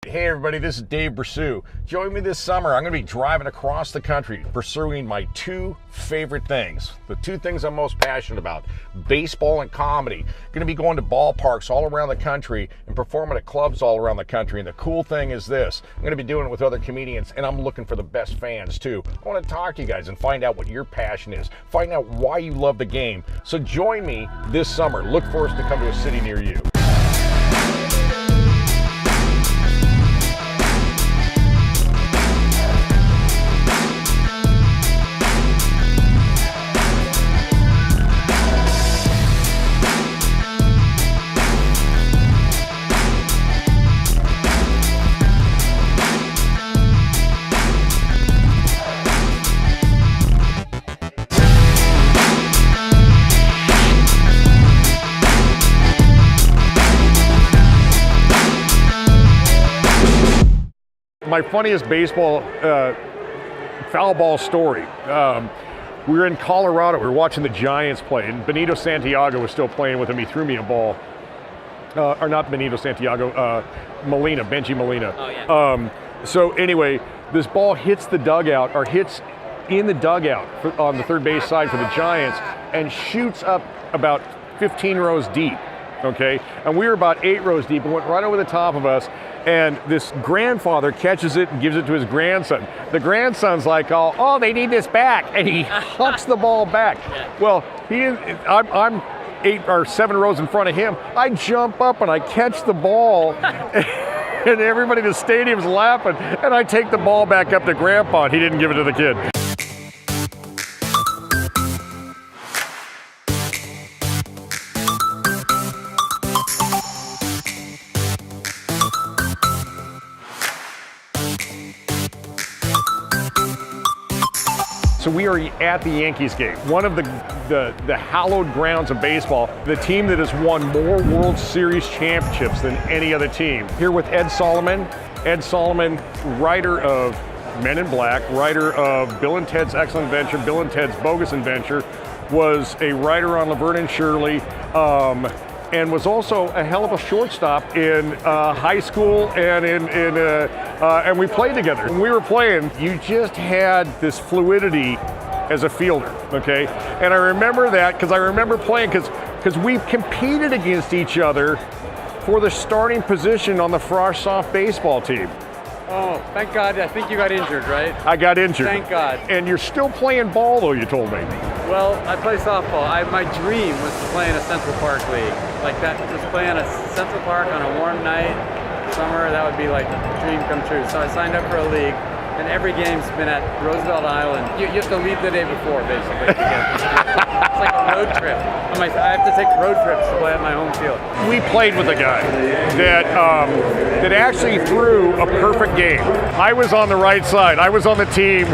Hey everybody, this is Dave Bressoud. Join me this summer. I'm going to be driving across the country pursuing my two favorite things. The two things I'm most passionate about, baseball and comedy. Going to be going to ballparks all around the country and performing at clubs all around the country. And the cool thing is this, I'm going to be doing it with other comedians, and I'm looking for the best fans too. I want to talk to you guys and find out what your passion is. Find out why you love the game. So join me this summer. Look for us to come to a city near you. My funniest baseball foul ball story. We were in Colorado. We were watching the Giants play, and Benito Santiago was still playing with him. He threw me a ball, or not Benito Santiago, Benji Molina. Oh yeah. So anyway, this ball hits the dugout, or hits in the dugout on the third base side for the Giants, and shoots up about 15 rows deep. Okay, and we were about 8 rows deep and went right over the top of us, and this grandfather catches it and gives it to his grandson. The grandson's like, oh, they need this back, and he hucks the ball back. Well, I'm 8 or 7 rows in front of him. I jump up and I catch the ball, and everybody in the stadium's laughing, and I take the ball back up to Grandpa, and he didn't give it to the kid. So we are at the Yankees game, one of the hallowed grounds of baseball, the team that has won more World Series championships than any other team. Here with Ed Solomon. Ed Solomon, writer of Men in Black, writer of Bill and Ted's Excellent Adventure, Bill and Ted's Bogus Adventure, was a writer on Laverne and Shirley, and was also a hell of a shortstop in high school, and and we played together. When we were playing, you just had this fluidity as a fielder, okay? And I remember that because I remember playing, because we competed against each other for the starting position on the Frosh soft baseball team. Oh, thank God. I think you got injured, right? I got injured. Thank God. And you're still playing ball, though, you told me. Well, I play softball. My dream was to play in a Central Park league. Like that, just play in a Central Park on a warm night, summer, that would be like a dream come true. So I signed up for a league, and every game's been at Roosevelt Island. You have to leave the day before, basically, to get it's like a road trip. I have to take road trips to play at my home field. We played with a guy that actually threw a perfect game. I was on the right side. I was on the team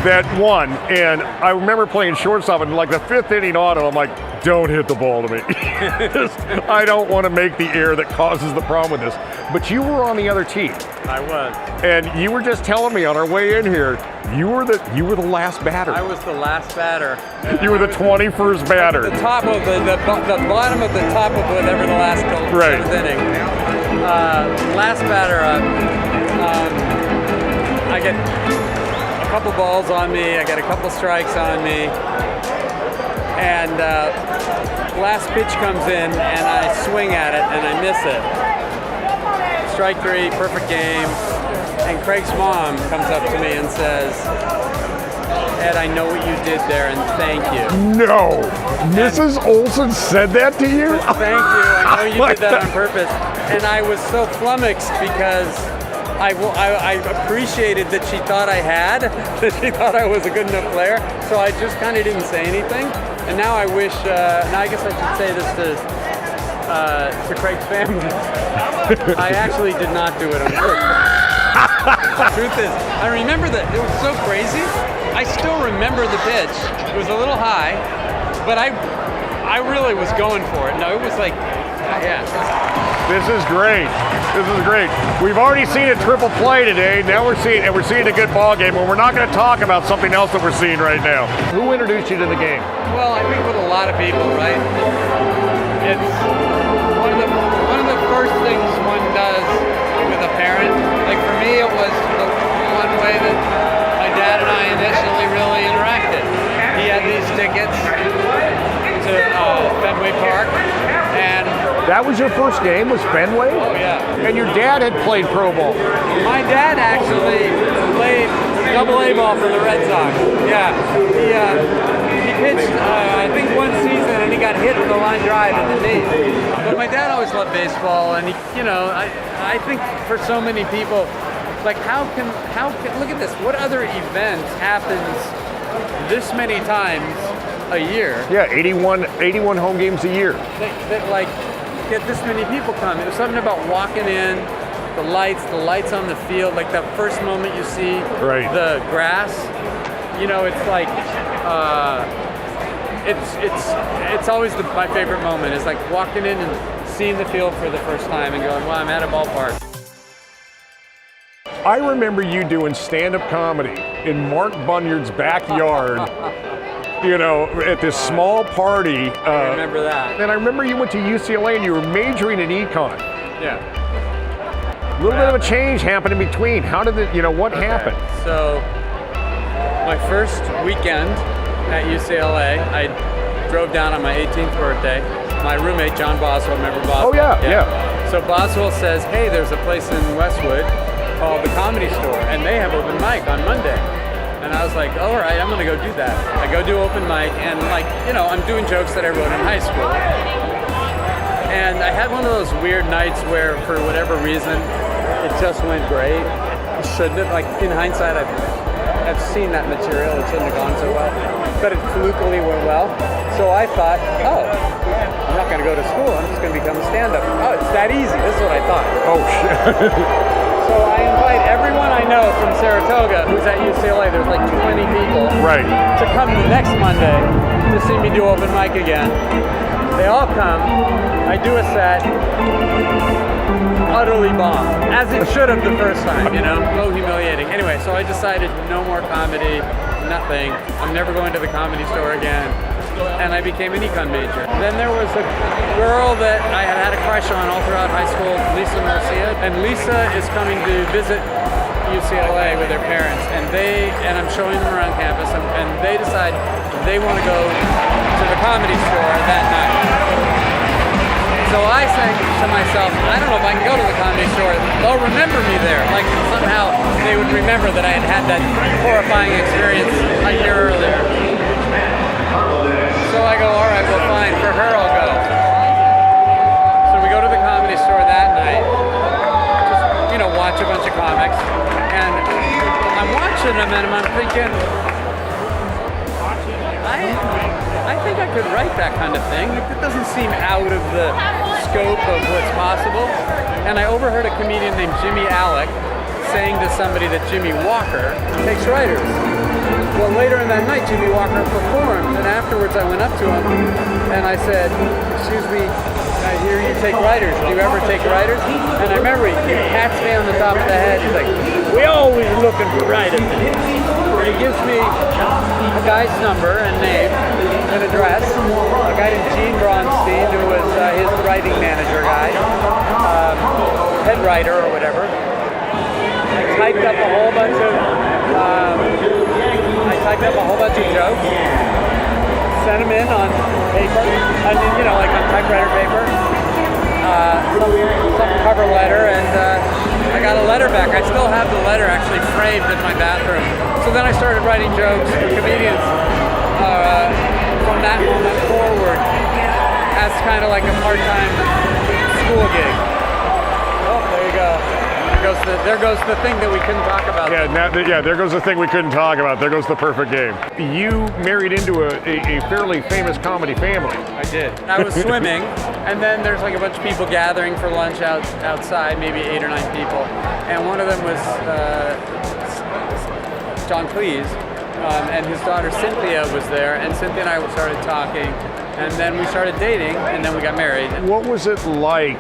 that won, and I remember playing shortstop, and like the 5th inning auto, I'm like, don't hit the ball to me. I don't want to make the error that causes the problem with this. But you were on the other team. I was. And you were just telling me on our way in here, you were the last batter. I was the last batter. You were the 21st batter. The top of the bottom of the top of whatever the last 7th inning. Last batter up. I get a couple balls on me. I get a couple strikes on me. And last pitch comes in, and I swing at it, and I miss it. Strike 3, perfect game. And Craig's mom comes up to me and says, Ed, I know what you did there, and thank you. No! Mrs. Olson said that to you? Thank you. I know you did that on purpose. And I was so flummoxed because I appreciated that she thought I had, that she thought I was a good enough player. So I just kind of didn't say anything. And now I wish, now I guess I should say this to Craig's family. I actually did not do it on purpose. The truth is, I remember that it was so crazy. I still remember the pitch. It was a little high, but I really was going for it. No, it was like, yeah. This is great. This is great. We've already seen a triple play today. Now we're seeing a good ball game, and we're not going to talk about something else that we're seeing right now. Who introduced you to the game? Well, I think with a lot of people, right? It's one of the first things one does with a parent. tickets to Fenway Park, and That was your first game, was Fenway? oh yeah, And your dad had played pro ball. my dad actually played double-A ball for the Red Sox. Yeah, he pitched I think one season, and he got hit with a line drive in the knee. But my dad always loved baseball, and I think for so many people, like how can look at this? What other event happens this many times a year? Yeah, 81 home games a year. That like get this many people come. There's something about walking in, the lights on the field, like that first moment you see Right. the grass. It's like it's always my favorite moment. Is like walking in and seeing the field for the first time and going, "Wow, I'm at a ballpark." I remember you doing stand-up comedy in Mark Bunyard's backyard, at this small party. I remember that. And I remember you went to UCLA and you were majoring in econ. Yeah. A little bit of a change happened in between. How did it, what happened? So, my first weekend at UCLA, I drove down on my 18th birthday. My roommate, John Boswell, remember Boswell? Oh, yeah. So Boswell says, hey, there's a place in Westwood called the Comedy Store, and they have open mic on Monday. And I was like, all right, I'm gonna go do that. I go do open mic, and I'm doing jokes that I wrote in high school. And I had one of those weird nights where, for whatever reason, it just went great. It shouldn't have. Like, in hindsight, I've seen that material. It shouldn't have gone so well. But it flukily went well. So I thought, I'm not going to go to school. I'm just going to become a stand-up. Oh, it's that easy. This is what I thought. Oh, shit. So I invite everyone I know from Saratoga who's at UCLA. There's like 20 people. Right. To come the next Monday to see me do open mic again. They all come. I do a set. Utterly bomb, as it should have the first time, so humiliating. Anyway, so I decided no more comedy, nothing. I'm never going to the Comedy Store again, and I became an econ major. Then there was a girl that I had a crush on all throughout high school, Lisa Marcia, and Lisa is coming to visit UCLA with their parents, and I'm showing them around campus, and they decide they want to go to the Comedy Store that night. So I say to myself, I don't know if I can go to the Comedy Store. They'll remember me there. Like somehow they would remember that I had that horrifying experience a year earlier. So I go, all right, well fine, for her I'll go. So we go to the Comedy Store that night, just, watch a bunch of comics. And I'm watching them and I'm thinking, I think I could write that kind of thing. It doesn't seem out of the scope of what's possible. And I overheard a comedian named Jimmy Alec saying to somebody that Jimmy Walker takes writers. Well, later in that night, Jimmy Walker performed, and afterwards I went up to him and I said, excuse me, I hear you take writers. Do you ever take writers? And I remember he pats me on the top of the head. He's like, we always looking for writers. And he gives me a guy's number and name and address. A guy named Gene Bronstein, who was his writing manager guy, head writer or whatever. I typed up a whole bunch of jokes, sent them in on paper, like on typewriter paper, some cover letter, and I got a letter back. I still have the letter actually framed in my bathroom. So then I started writing jokes for comedians from that moment forward as kind of like a part-time school gig. Oh, there you go. There goes the thing that we couldn't talk about. There goes the thing we couldn't talk about. There goes the perfect game. You married into a fairly famous comedy family. I did. I was swimming, and then there's like a bunch of people gathering for lunch outside, maybe 8 or 9 people. And one of them was John Cleese, and his daughter Cynthia was there, and Cynthia and I started talking, and then we started dating, and then we got married. What was it like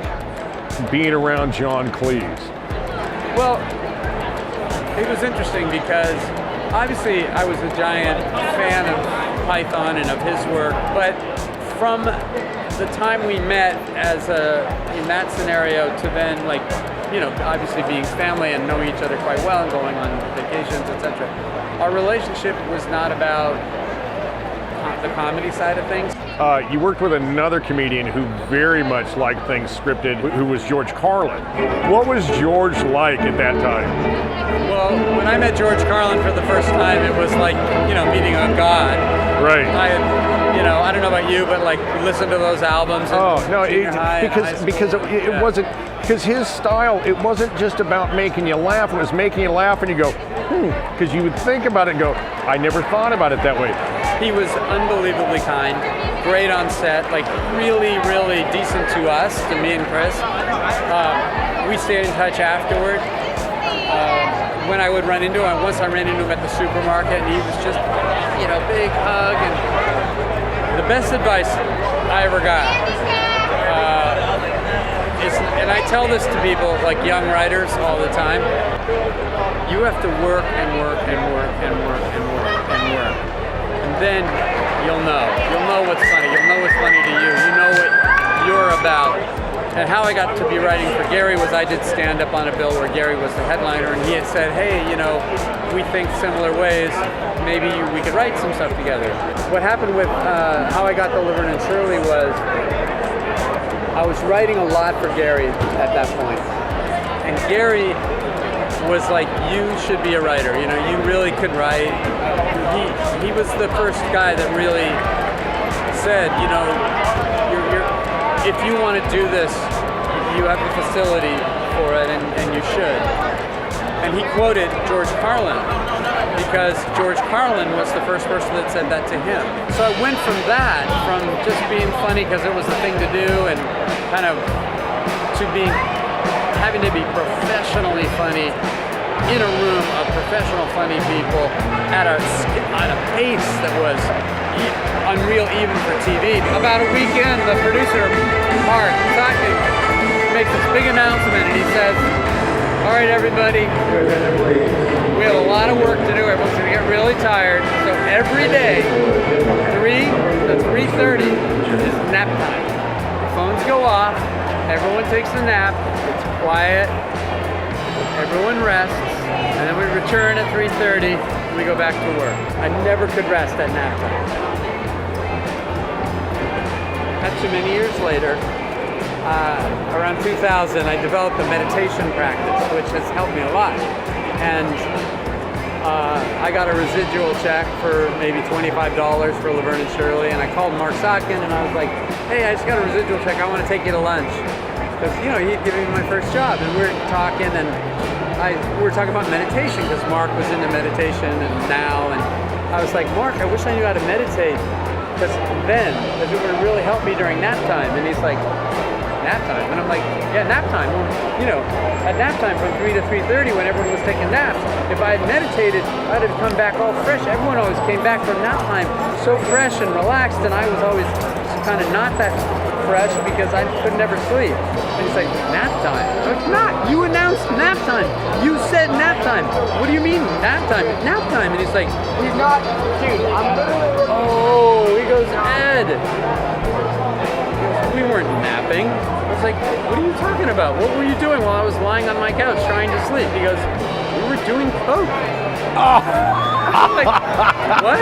being around John Cleese? Well, it was interesting because obviously I was a giant fan of Python and of his work, but from the time we met in that scenario to then obviously being family and knowing each other quite well and going on vacations, etc. Our relationship was not about the comedy side of things. You worked with another comedian who very much liked things scripted, who was George Carlin. What was George like at that time? Well, when I met George Carlin for the first time, it was like, meeting a god. Right. I don't know about you, but like listen to those albums. Because his style, it wasn't just about making you laugh. It was making you laugh and you go, because you would think about it and go, I never thought about it that way. He was unbelievably kind, great on set, like really, really decent to us, to me and Chris. We stayed in touch afterward. When I would run into him, once I ran into him at the supermarket, and he was just, big hug. And the best advice I ever got is, and I tell this to people, like young writers all the time, you have to work and work and work and work and work and work. And then you'll know. You'll know what's funny. You'll know what's funny to you. You know what you're about. And how I got to be writing for Gary was I did stand up on a bill where Gary was the headliner, and he had said, hey, we think similar ways. Maybe we could write some stuff together. What happened with how I got to Laverne and Shirley was I was writing a lot for Gary at that point. And Gary was like, you should be a writer. You really could write. He was the first guy that really said, if you want to do this, you have the facility for it, and you should. And he quoted George Carlin, because George Carlin was the first person that said that to him. So I went from just being funny because it was the thing to do, and kind of to having to be professionally funny in a room of professional funny people at a pace that was unreal even for TV. About a weekend, the producer, Mark Sotkin, makes this big announcement, and he says, all right, everybody, we have a lot of work to do. Everyone's going to get really tired. So every day, 3 to 3:30 is nap time. The phones go off. Everyone takes a nap. It's quiet. Everyone rests. And then we return at 3:30 and we go back to work. I never could rest at nap time. Not too many years later, around 2000, I developed a meditation practice, which has helped me a lot. And I got a residual check for maybe $25 for Laverne and Shirley, and I called Mark Sotkin and I was like, hey, I just got a residual check, I want to take you to lunch. Because, he'd given me my first job, and we were talking, and we were talking about meditation, because Mark was into meditation and now, and I was like, Mark, I wish I knew how to meditate, because it would really help me during nap time. And he's like, nap time? And I'm like, yeah, nap time. Well, at nap time from 3 to 3:30 when everyone was taking naps, if I had meditated, I'd have come back all fresh. Everyone always came back from nap time so fresh and relaxed, and I was always kind of not that fresh because I could never sleep. And he's like, nap time? No, it's not. You announced nap time. You said nap time. What do you mean nap time? It's nap time. And he's like, he's not, dude, I'm literally. Oh, he goes, Ed. We weren't napping. I was like, what are you talking about? What were you doing while I was lying on my couch trying to sleep? He goes, we were doing coke. Oh. I'm like, what?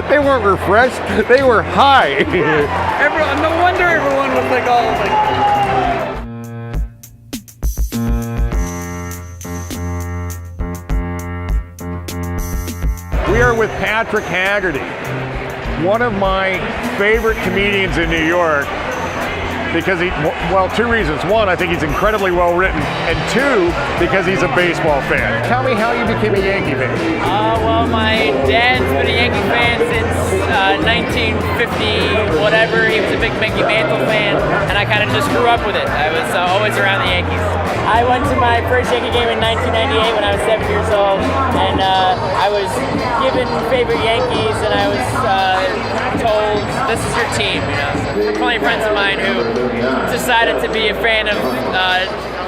They weren't refreshed. They were high. Yeah. Everyone, no wonder everyone was like all like. We are with Patrick Haggerty, one of my favorite comedians in New York, because two reasons. One, I think he's incredibly well written, and two, because he's a baseball fan. Tell me how you became a Yankee fan. Well, my dad's been a Yankee fan since 1950, whatever. He was a big Mickey Mantle fan, and I kind of just grew up with it. I was always around the Yankees. I went to my first Yankee game in 1998 when I was 7 years old, and I was given favorite Yankees, and I was told, this is your team, So plenty of friends of mine who decided to be a fan of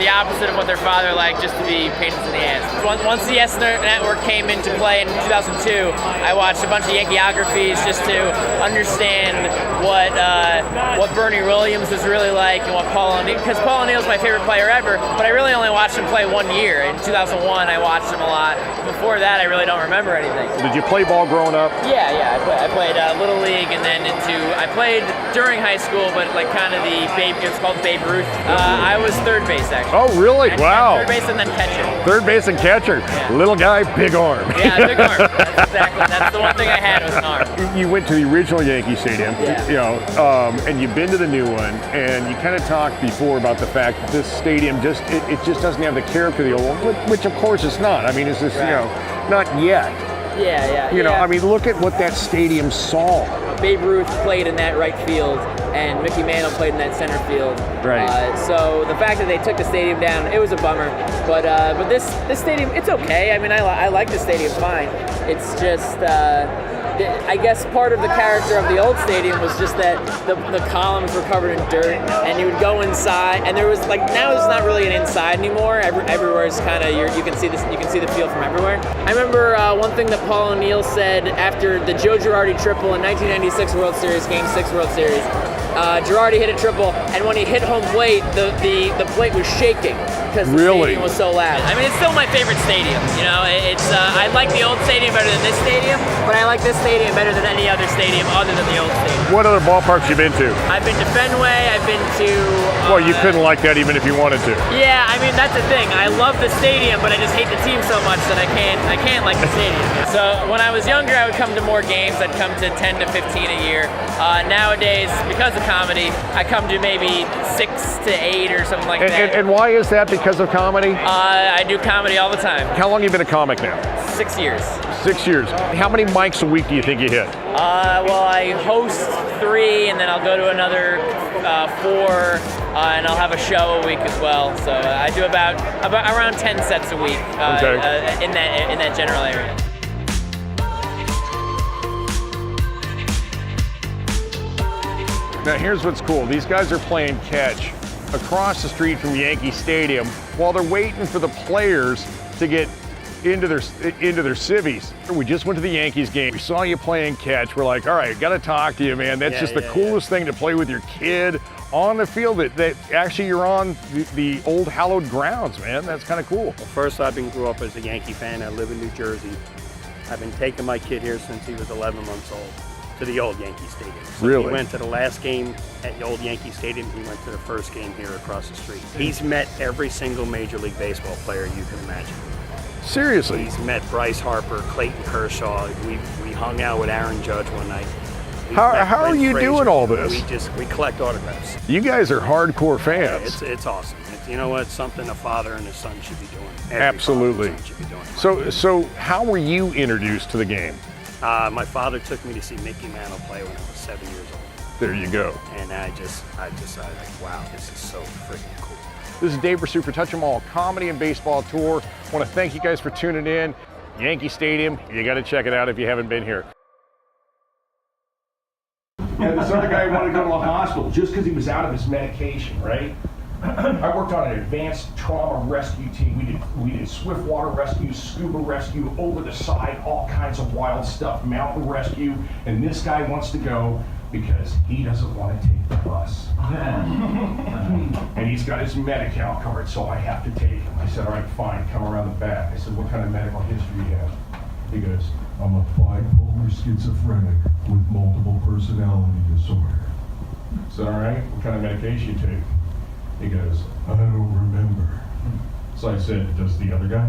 the opposite of what their father liked, just to be pains in the ass. Once the S Network came into play in 2002, I watched a bunch of Yankeeographies just to understand what Bernie Williams was really like and what Paul O'Neill, because Paul O'Neill's my favorite player ever, but I really only watched him play 1 year. In 2001, I watched him a lot. Before that, I really don't remember anything. Did you play ball growing up? Yeah. I played Little League, and then I played during high school, but like kind of it was called Babe Ruth. I was third base, actually. Oh, really? Wow. Third base and then catcher. Third base and catcher. Yeah. Little guy, big arm. Yeah, big arm. That's the one thing I had was an arm. You went to the original Yankee Stadium, Yeah. and you've been to the new one, and you kind of talked before about the fact that this stadium it just doesn't have the character of the old one, which of course it's not. I mean, it's just, not yet. Yeah. You know, I mean, look at what that stadium saw. Babe Ruth played in that right field, and Mickey Mantle played in that center field. Right. So the fact that they took the stadium down, it was a bummer. But this stadium, it's okay. I mean, I like the stadium fine. It's just, I guess part of the character of the old stadium was just that the columns were covered in dirt, and you would go inside, and there was like, now it's not really an inside anymore. Everywhere is kind of, you can see the field from everywhere. I remember one thing that Paul O'Neill said after the Joe Girardi triple in 1996 World Series, Game 6 World Series. Girardi hit a triple, and when he hit home plate, the plate was shaking because the stadium was so loud. I mean, it's still my favorite stadium. You know, I like the old stadium better than this stadium, but I like this stadium better than any other stadium other than the old stadium. What other ballparks you been to? I've been to Fenway. I've been to. Well, you couldn't like that even if you wanted to. Yeah, I mean that's the thing. I love the stadium, but I just hate the team so much that I can't like the stadium. So when I was younger, I would come to more games. I'd come to 10 to 15 a year. Nowadays, because of comedy, I come to maybe 6 to 8 or something like that. And why is that? Because of comedy? I do comedy all the time. How long have you been a comic now? 6 years. 6 years. How many mics a week do you think you hit? Well, I host 3, and then I'll go to another 4, and I'll have a show a week as well. So I do about around 10 sets a week in that general area. Now here's what's cool. These guys are playing catch across the street from Yankee Stadium while they're waiting for the players to get into their civvies. We just went to the Yankees game. We saw you playing catch. We're like, all right, got to talk to you, man. That's just the coolest thing to play with your kid on the field. That actually you're on the old hallowed grounds, man. That's kind of cool. Well, first, grew up as a Yankee fan. I live in New Jersey. I've been taking my kid here since he was 11 months old to the old Yankee Stadium. So really? He went to the last game at the old Yankee Stadium. He went to the first game here across the street. He's met every single Major League Baseball player you can imagine. Seriously? He's met Bryce Harper, Clayton Kershaw. We hung out with Aaron Judge one night. How are you doing all this? We collect autographs. You guys are hardcore fans. It's awesome. You know what? Something a father and his son should be doing. Absolutely. Should be doing. So how were you introduced to the game? My father took me to see Mickey Mantle play when I was 7 years old. There you go. And I decided, like, wow, this is so freaking cool. This is Dave Bressoud for Touch 'em All Comedy and Baseball Tour. I want to thank you guys for tuning in. Yankee Stadium, you got to check it out if you haven't been here. Yeah, this other guy wanted to go to the hospital just because he was out of his medication, right? I worked on an advanced trauma rescue team. We did swift water rescue, scuba rescue, over the side, all kinds of wild stuff, mountain rescue, and this guy wants to go because he doesn't want to take the bus. And he's got his Medi-Cal card, so I have to take him. I said, all right, fine, come around the back. I said, what kind of medical history do you have? He goes, I'm a bipolar schizophrenic with multiple personality disorder. I said, all right, what kind of medication you take? He goes, I don't remember. So I said, does the other guy?